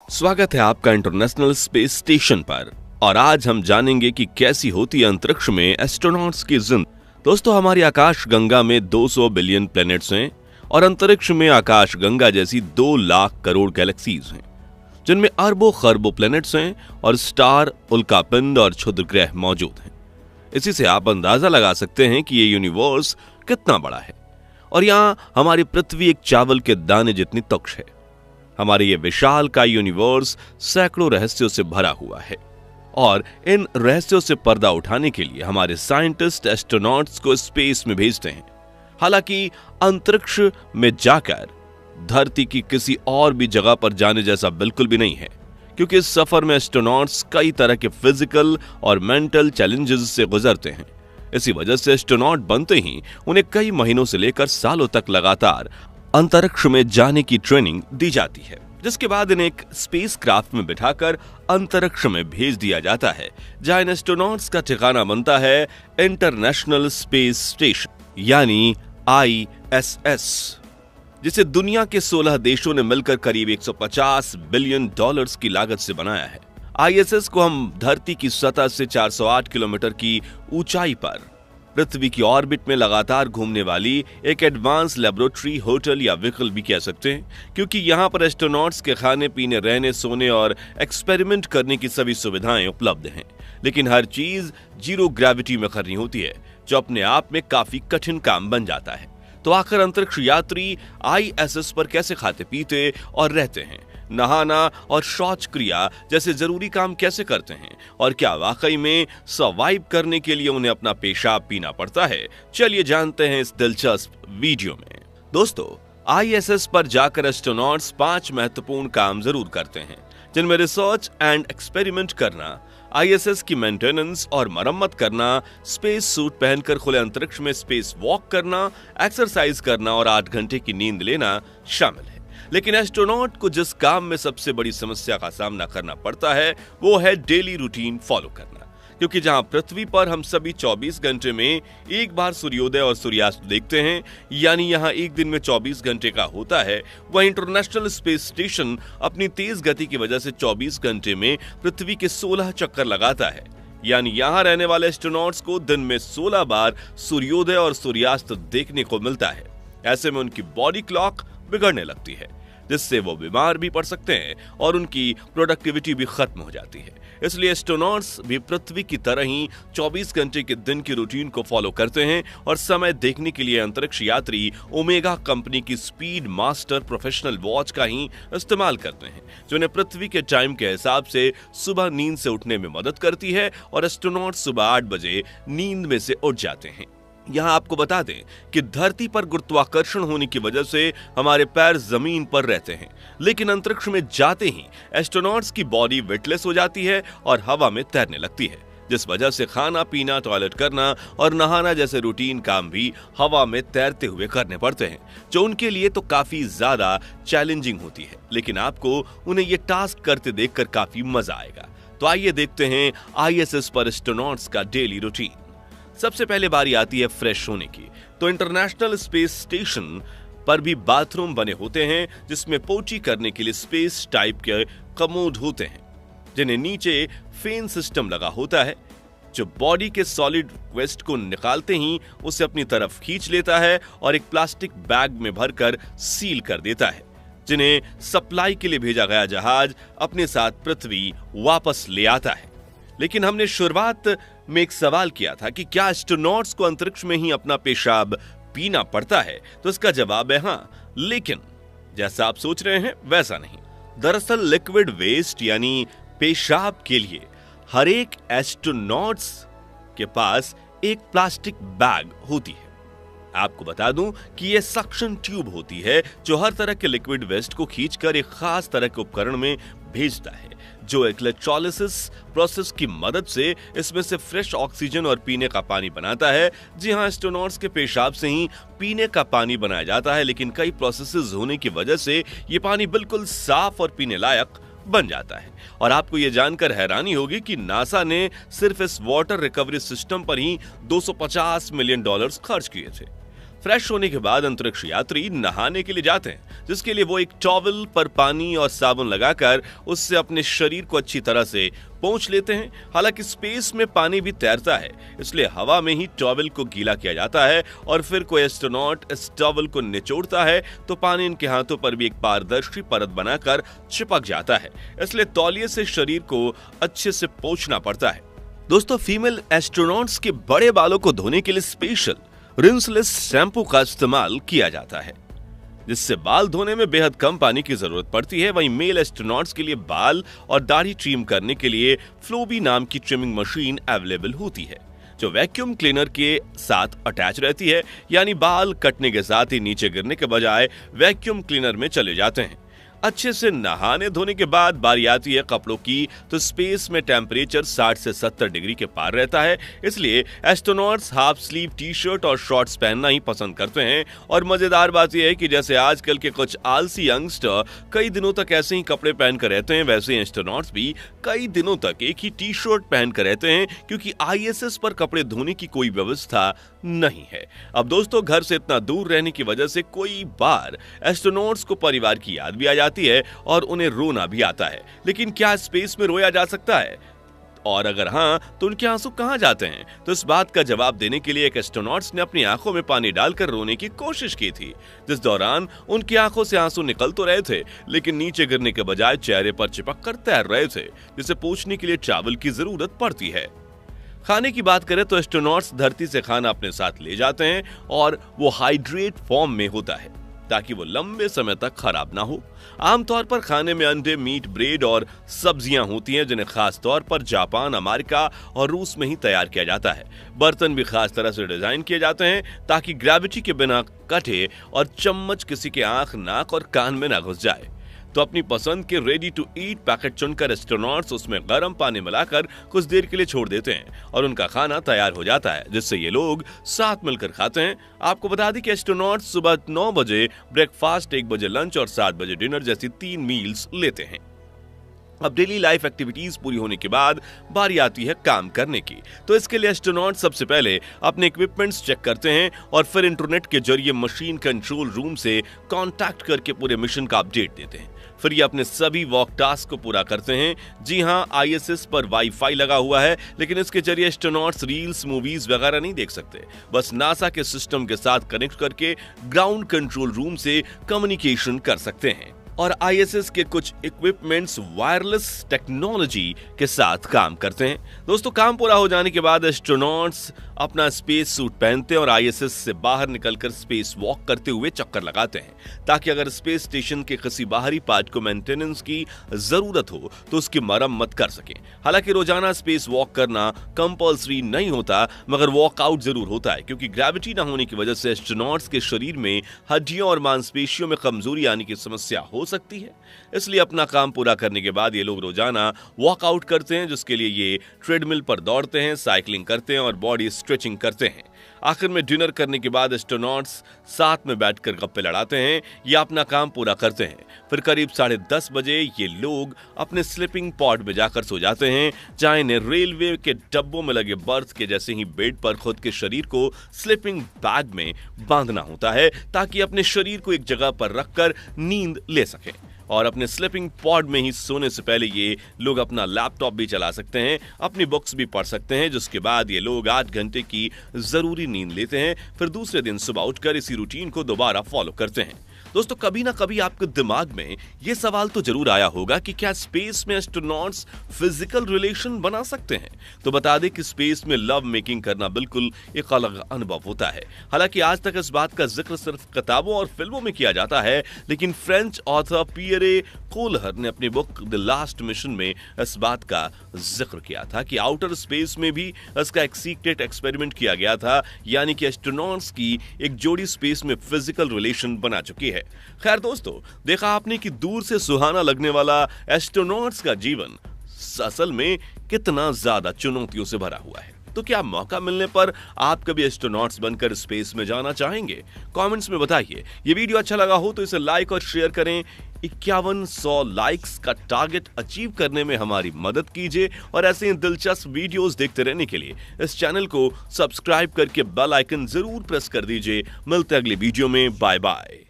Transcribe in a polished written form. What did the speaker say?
स्वागत है आपका इंटरनेशनल स्पेस स्टेशन पर। और आज हम जानेंगे कि कैसी होती है अंतरिक्ष में एस्ट्रोनॉट्स की जिंदगी। दोस्तों, हमारी आकाश गंगा में 200 बिलियन प्लैनेट्स हैं और अंतरिक्ष में आकाश गंगा जैसी 2 लाख करोड़ गैलेक्सीज हैं, जिनमें अरबों खरबों प्लैनेट्स हैं और स्टार, उल्कापिंड और क्षुद्र ग्रह मौजूद हैं। इसी से आप अंदाजा लगा सकते हैं कि ये यूनिवर्स कितना बड़ा है। और यहाँ हमारी पृथ्वी एक चावल के दाने जितनी तुच्छ है। हमारे ये विशाल का यूनिवर्स सैकड़ों रहस्यों से भरा हुआ है और इन रहस्यों से पर्दा उठाने के लिए हमारे साइंटिस्ट एस्ट्रोनॉट्स को स्पेस में भेजते हैं। हालांकि अंतरिक्ष में जाकर धरती की किसी और भी जगह पर जाने जैसा बिल्कुल भी नहीं है, क्योंकि इस सफर में एस्ट्रोनॉट्स कई तरह के फिजिकल और मेंटल चैलेंजेस से गुजरते हैं। इसी वजह से एस्ट्रोनॉट बनते ही उन्हें कई महीनों से लेकर सालों तक लगातार अंतरिक्ष में जाने की ट्रेनिंग दी जाती है, जिसके बाद इन्हें एक स्पेस क्राफ्ट में बिठाकर अंतरिक्ष में भेज दिया जाता है, जहां इन एस्ट्रोनॉट्स का ठिकाना बनता है इंटरनेशनल स्पेस स्टेशन यानी ISS, जिसे दुनिया के 16 देशों ने मिलकर करीब 150 बिलियन डॉलर्स की लागत से बनाया है। ISS को हम धरती की सतह से 408 किलोमीटर की ऊंचाई पर पृथ्वी की ऑर्बिट में लगातार घूमने वाली एक एडवांस लेबोरेटरी, होटल या व्हीकल भी कह सकते हैं, क्योंकि यहाँ पर एस्ट्रोनॉट्स के खाने पीने, रहने, सोने और एक्सपेरिमेंट करने की सभी सुविधाएं उपलब्ध हैं। लेकिन हर चीज जीरो ग्रेविटी में करनी होती है, जो अपने आप में काफी कठिन काम बन जाता है। तो आखिर अंतरिक्ष यात्री ISS पर कैसे खाते पीते और रहते हैं, नहाना और शौच क्रिया जैसे जरूरी काम कैसे करते हैं, और क्या वाकई में सर्वाइव करने के लिए उन्हें अपना पेशाब पीना पड़ता है? चलिए जानते हैं इस दिलचस्प वीडियो में। दोस्तों, ISS पर जाकर एस्ट्रोनॉट्स 5 महत्वपूर्ण काम जरूर करते हैं, जिनमें रिसर्च एंड एक्सपेरिमेंट करना, ISS की मेंटेनेंस और मरम्मत करना, स्पेस सूट पहनकर खुले अंतरिक्ष में स्पेस वॉक करना, एक्सरसाइज करना और 8 घंटे की नींद लेना शामिल है। लेकिन एस्ट्रोनॉट को जिस काम में सबसे बड़ी समस्या का सामना करना पड़ता है वो है डेली रूटीन फॉलो करना, क्योंकि जहां पृथ्वी पर हम सभी 24 घंटे में एक बार सूर्योदय और सूर्यास्त देखते हैं, यानी यहां एक दिन में 24 घंटे का होता है, वह इंटरनेशनल स्पेस स्टेशन अपनी तेज गति की वजह से 24 घंटे में पृथ्वी के 16 चक्कर लगाता है। यानी यहां रहने वाले एस्ट्रोनॉट्स को दिन में 16 बार सूर्योदय और सूर्यास्त देखने को मिलता है। ऐसे में उनकी बॉडी क्लॉक बिगड़ने लगती है, जिससे वो बीमार भी पड़ सकते हैं और उनकी प्रोडक्टिविटी भी खत्म हो जाती है। इसलिए एस्ट्रोनॉट्स भी पृथ्वी की तरह ही 24 घंटे के दिन की रूटीन को फॉलो करते हैं और समय देखने के लिए अंतरिक्ष यात्री ओमेगा कंपनी की स्पीड मास्टर प्रोफेशनल वॉच का ही इस्तेमाल करते हैं, जो उन्हें पृथ्वी के टाइम के हिसाब से सुबह नींद से उठने में मदद करती है और एस्ट्रोनॉट्स सुबह 8 बजे नींद में से उठ जाते हैं। यहाँ आपको बता दें कि धरती पर गुरुत्वाकर्षण होने की वजह से हमारे पैर जमीन पर रहते हैं, लेकिन अंतरिक्ष में जाते ही एस्ट्रोनॉट्स की बॉडी वेटलेस हो जाती है और हवा में तैरने लगती है, जिस वजह से खाना पीना, टॉयलेट करना और नहाना जैसे रूटीन काम भी हवा में तैरते हुए करने पड़ते हैं, जो उनके लिए तो काफी ज्यादा चैलेंजिंग होती है। लेकिन आपको उन्हें ये टास्क करते देखकर काफी मजा आएगा। तो आइए देखते हैं ISS पर एस्ट्रोनॉट्स का डेली रूटीन। सबसे पहले बारी आती है फ्रेश होने की। तो इंटरनेशनल स्पेस स्टेशन पर भी बाथरूम बने होते हैं, जिसमें पोटी करने के लिए स्पेस टाइप के कमोड होते हैं, जिन्हें नीचे फैन सिस्टम लगा होता है, जो बॉडी के सॉलिड वेस्ट को निकालते ही उसे अपनी तरफ खींच लेता है और एक प्लास्टिक बैग में भरकर सील कर देता है, जिन्हें सप्लाई के लिए भेजा गया जहाज अपने साथ पृथ्वी वापस ले आता है। लेकिन हमने शुरुआत में एक सवाल किया था कि क्या एस्ट्रोनॉट्स को अंतरिक्ष में ही अपना पेशाब पीना पड़ता है, तो इसका जवाब है हाँ, लेकिन जैसा आप सोच रहे हैं वैसा नहीं। दरअसल लिक्विड वेस्ट यानी पेशाब के लिए हर एक एस्ट्रोनॉट्स के पास एक प्लास्टिक बैग होती है। आपको बता दूं कि यह सक्शन ट्यूब होती है, जो हर तरह के लिक्विड वेस्ट को खींचकर एक खास तरह के उपकरण में भेजता है, जो इलेक्ट्रोलिसिस प्रोसेस की मदद से इसमें से फ्रेश ऑक्सीजन और पीने का पानी बनाता है। जी हां, एस्ट्रोनॉट्स के पेशाब से ही पीने का पानी बनाया जाता है, लेकिन कई प्रोसेसेस होने की वजह से ये पानी बिल्कुल साफ और पीने लायक बन जाता है। और आपको यह जानकर हैरानी होगी कि नासा ने सिर्फ इस वाटर रिकवरी सिस्टम पर ही $250 मिलियन खर्च किए थे। फ्रेश होने के बाद अंतरिक्ष यात्री नहाने के लिए जाते हैं, जिसके लिए वो एक टॉवल पर पानी और साबुन लगाकर उससे अपने शरीर को अच्छी तरह से पोंछ लेते हैं। हालांकि स्पेस में पानी भी तैरता है, इसलिए हवा में ही टॉवल को गीला किया जाता है और फिर कोई एस्ट्रोनॉट इस टॉवल को निचोड़ता है तो पानी इनके हाथों पर भी एक पारदर्शी परत बनाकर चिपक जाता है, इसलिए तौलिए से शरीर को अच्छे से पोंछना पड़ता है। दोस्तों, फीमेल एस्ट्रोनॉट्स के बड़े बालों को धोने के लिए स्पेशल रिंसलेस शैम्पू का इस्तेमाल किया जाता है, जिससे बाल धोने में बेहद कम पानी की जरूरत पड़ती है। वहीं मेल एस्ट्रोनॉट्स के लिए बाल और दाढ़ी ट्रिम करने के लिए फ्लोबी नाम की ट्रिमिंग मशीन अवेलेबल होती है, जो वैक्यूम क्लीनर के साथ अटैच रहती है, यानी बाल कटने के साथ ही नीचे गिरने के बजाय वैक्यूम क्लीनर में चले जाते हैं। अच्छे से नहाने धोने के बाद बारी आती है कपड़ों की, तो स्पेस में टेम्परेचर 60 से 70 डिग्री के पार रहता है, इसलिए astronauts half sleeve T shirt और शॉर्ट्स पहनना ही पसंद करते हैं। और मजेदार बात यह है कि जैसे आजकल के कुछ आलसी यंगस्टर कई दिनों तक ऐसे ही कपड़े पहनकर रहते हैं, वैसे एस्ट्रोनॉट्स भी कई दिनों तक एक ही टी शर्ट पहनकर रहते हैं, क्योंकि ISS पर कपड़े धोने की कोई व्यवस्था नहीं है। अब दोस्तों, घर से इतना दूर रहने की वजह से कोई बार एस्ट्रोनॉट्स को परिवार की याद भी आ जाती है और उन्हें रोना भी आता है। लेकिन क्या स्पेस में रोया जा सकता है? और अगर हां, तो उनके आंसू कहां जाते हैं? तो इस बात का जवाब देने के लिए एक एस्ट्रोनॉट्स ने अपनी आंखों में पानी डालकर रोने की कोशिश की थी, जिस दौरान उनकी आंखों से आंसू निकल तो रहे थे, लेकिन नीचे गिरने के बजाय चेहरे पर चिपक कर तैर रहे थे, जिसे पोंछने के लिए टॉवल की जरूरत पड़ती है। खाने की बात करें तो एस्ट्रोनॉट्स धरती से खाना अपने साथ ले जाते हैं और वो हाइड्रेट फॉर्म में होता है, ताकि वो लंबे समय तक खराब ना हो। आमतौर पर खाने में अंडे, मीट, ब्रेड और सब्जियां होती हैं, जिन्हें खास तौर पर जापान, अमेरिका और रूस में ही तैयार किया जाता है। बर्तन भी खास तरह से डिजाइन किए जाते हैं ताकि ग्रेविटी के बिना कटे और चम्मच किसी के आंख, नाक और कान में ना घुस जाए। तो अपनी पसंद के रेडी टू ईट पैकेट चुनकर एस्ट्रोनॉट्स उसमें गर्म पानी मिलाकर कुछ देर के लिए छोड़ देते हैं और उनका खाना तैयार हो जाता है, जिससे ये लोग साथ मिलकर खाते हैं। आपको बता दें कि एस्ट्रोनॉट्स सुबह 9 बजे ब्रेकफास्ट, 1 बजे लंच और 7 बजे डिनर जैसी 3 मील्स लेते हैं। अब डेली लाइफ एक्टिविटीज पूरी होने के बाद बारी आती है काम करने की। तो इसके लिए एस्ट्रोनॉट सबसे पहले अपने इक्विपमेंट्स चेक करते हैं और फिर इंटरनेट के जरिए मशीन कंट्रोल रूम से कांटेक्ट करके पूरे मिशन का अपडेट देते हैं। फिर ये अपने सभी वॉक टास्क को पूरा करते हैं। जी हां, ISS पर वाईफाई लगा हुआ है, लेकिन इसके जरिए एस्ट्रोनॉट्स रील्स, मूवीज वगैरह नहीं देख सकते। बस नासा के सिस्टम के साथ कनेक्ट करके ग्राउंड कंट्रोल रूम से कम्युनिकेशन कर सकते हैं। और ISS के कुछ इक्विपमेंट्स वायरलेस टेक्नोलॉजी के साथ काम करते हैं। दोस्तों, काम पूरा हो जाने के बाद एस्ट्रोनॉट्स अपना स्पेस सूट पहनते हैं और ISS से बाहर निकलकर स्पेस वॉक करते हुए चक्कर लगाते हैं, ताकि अगर स्पेस स्टेशन के किसी बाहरी पार्ट को मेंटेनेंस की जरूरत हो तो उसकी मरम्मत कर सकें। हालांकि रोजाना स्पेस वॉक करना कंपल्सरी नहीं होता, मगर वॉकआउट जरूर होता है, क्योंकि ग्रेविटी न होने की वजह से एस्ट्रोनॉट्स के शरीर में हड्डियों और मांसपेशियों में कमजोरी आने की समस्या हो सकती है। इसलिए अपना काम पूरा करने के बाद ये लोग रोजाना वॉकआउट करते हैं, जिसके लिए ये ट्रेडमिल पर दौड़ते हैं, साइकिलिंग करते हैं और बॉडी स्ट्रेचिंग करते हैं। आखिर में डिनर करने के बाद एस्ट्रोनॉट्स साथ में बैठकर गप्पे लड़ाते हैं या अपना काम पूरा करते हैं। फिर करीब 10:30 बजे ये लोग अपने स्लीपिंग पॉड में जाकर सो जाते हैं, जहां इन्हें रेलवे के डब्बों में लगे बर्थ के जैसे ही बेड पर खुद के शरीर को स्लीपिंग बैग में बांधना होता है, ताकि अपने शरीर को एक जगह पर रखकर नींद ले सकें। और अपने स्लीपिंग पॉड में ही सोने से पहले ये लोग अपना लैपटॉप भी चला सकते हैं, अपनी बुक्स भी पढ़ सकते हैं, जिसके बाद ये लोग 8 घंटे की जरूरी नींद लेते हैं। फिर दूसरे दिन सुबह उठकर इसी रूटीन को दोबारा फॉलो करते हैं। दोस्तों, कभी ना कभी आपके दिमाग में यह सवाल तो जरूर आया होगा कि क्या स्पेस में एस्ट्रोनॉट्स फिजिकल रिलेशन बना सकते हैं? तो बता दें कि स्पेस में लव मेकिंग करना बिल्कुल एक अलग अनुभव होता है। हालांकि आज तक इस बात का जिक्र सिर्फ किताबों और फिल्मों में किया जाता है, लेकिन फ्रेंच ऑथर पियरे कोलहर ने अपनी बुक द लास्ट मिशन में इस बात का जिक्र किया था कि आउटर स्पेस में भी इसका एक सीक्रेट एक्सपेरिमेंट किया गया था, यानी कि एस्ट्रोनॉट्स की एक जोड़ी स्पेस में फिजिकल रिलेशन बना चुकी है। खैर दोस्तों, देखा आपने कि दूर से सुहाना लगने वाला एस्ट्रोनॉट्स का जीवन असल में कितना ज्यादा चुनौतियों से भरा हुआ है। तो क्या मौका मिलने पर आप कभी एस्ट्रोनॉट्स बनकर स्पेस में जाना चाहेंगे? कमेंट्स में बताइए। ये वीडियो अच्छा लगा हो तो इसे लाइक और शेयर करें। 5100 लाइक्स का टारगेट अचीव करने में हमारी मदद कीजिए और ऐसे ही दिलचस्प वीडियोस देखते रहने के लिए इस चैनल को सब्सक्राइब करके बेल आइकन जरूर प्रेस कर दीजिए। मिलते हैं अगली वीडियो में। Bye bye.